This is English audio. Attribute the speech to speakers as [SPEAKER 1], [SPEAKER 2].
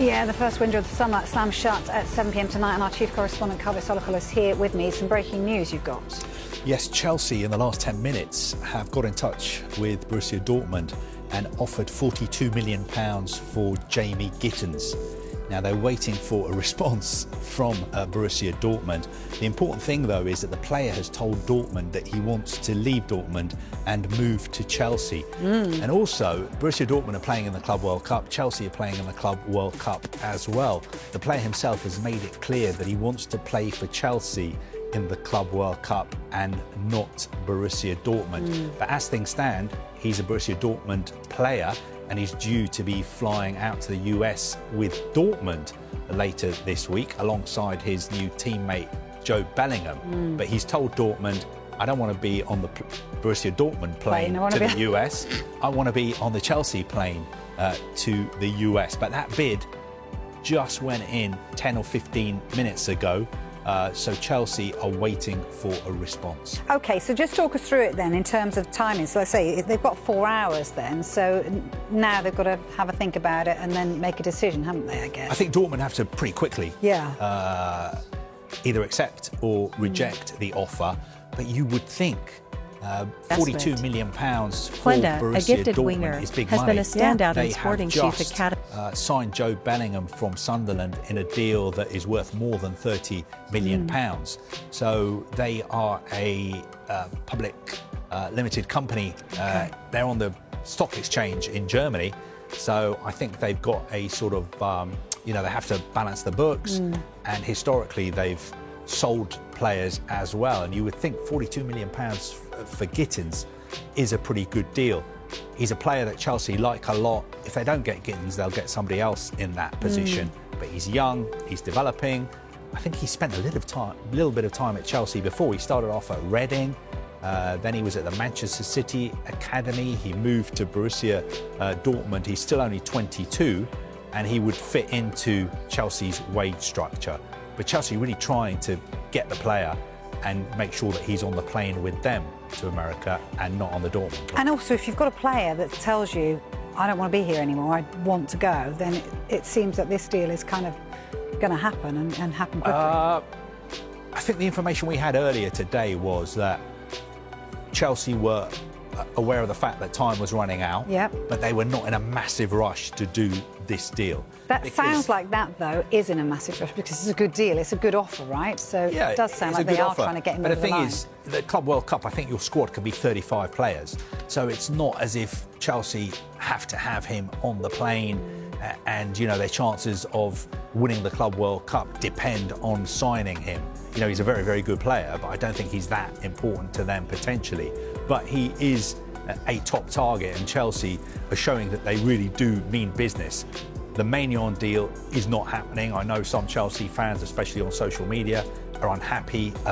[SPEAKER 1] Yeah, the first window of the summer slams shut at 7 p.m. tonight, and our chief correspondent, Carver Solokol, is here with me. Some breaking news you've got.
[SPEAKER 2] Yes, Chelsea in the last 10 minutes have got in touch with Borussia Dortmund and offered £42 million for Jamie Gittens. Now, they're waiting for a response from Borussia Dortmund. The important thing, though, is that the player has told Dortmund that he wants to leave Dortmund and move to Chelsea. And also, Borussia Dortmund are playing in the Club World Cup. Chelsea are playing in the Club World Cup as well. The player himself has made it clear that he wants to play for Chelsea in the Club World Cup and not Borussia Dortmund. But as things stand, he's a Borussia Dortmund player, and he's due to be flying out to the US with Dortmund later this week alongside his new teammate Joe Bellingham. But he's told Dortmund, I don't want to be on the Borussia Dortmund plane to the US. I want to be on the Chelsea plane to the US. But that bid just went in 10 or 15 minutes ago. So Chelsea are waiting for a response.
[SPEAKER 1] OK, so just talk us through it then in terms of timing. So let's say they've got 4 hours then, so now they've got to have a think about it and then make a decision, haven't they, I guess? I
[SPEAKER 2] think Dortmund have to pretty quickly either accept or reject the offer, but you would think £42 million for Borussia
[SPEAKER 3] a gifted
[SPEAKER 2] Dortmund
[SPEAKER 3] winger,
[SPEAKER 2] is big
[SPEAKER 3] has
[SPEAKER 2] money.
[SPEAKER 3] been a standout in Sporting Chief Academy.
[SPEAKER 2] Signed Joe Bellingham from Sunderland in a deal that is worth more than £30 million. So they are a public limited company. They're on the stock exchange in Germany. So I think they've got a sort of, they have to balance the books. And historically, they've sold players as well. And you would think £42 million for Gittens is a pretty good deal. He's a player that Chelsea like a lot. If they don't get Gittens, they'll get somebody else in that position. But he's young, he's developing. I think he spent a little bit of time at Chelsea before. He started off at Reading, then he was at the Manchester City Academy. He moved to Borussia Dortmund. He's still only 22, and he would fit into Chelsea's wage structure. But Chelsea really trying to get the player and make sure that he's on the plane with them to America and not on the Dortmund plane.
[SPEAKER 1] And also, if you've got a player that tells you, I don't want to be here anymore, I want to go, then it seems that this deal is kind of going to happen and happen quickly.
[SPEAKER 2] I think the information we had earlier today was that Chelsea were aware of the fact that time was running out, but they were not in a massive rush to do this deal.
[SPEAKER 1] That sounds like that, though, is in a massive rush because it's a good deal, it's a good offer, right? So it does sound like they are trying to get him over the line.
[SPEAKER 2] But the thing is, the Club World Cup, I think your squad can be 35 players. So it's not as if Chelsea have to have him on the plane and, their chances of winning the Club World Cup depend on signing him. He's a very, very good player, but I don't think he's that important to them potentially. But he is a top target, and Chelsea are showing that they really do mean business. The Maignan deal is not happening. I know some Chelsea fans, especially on social media, are unhappy about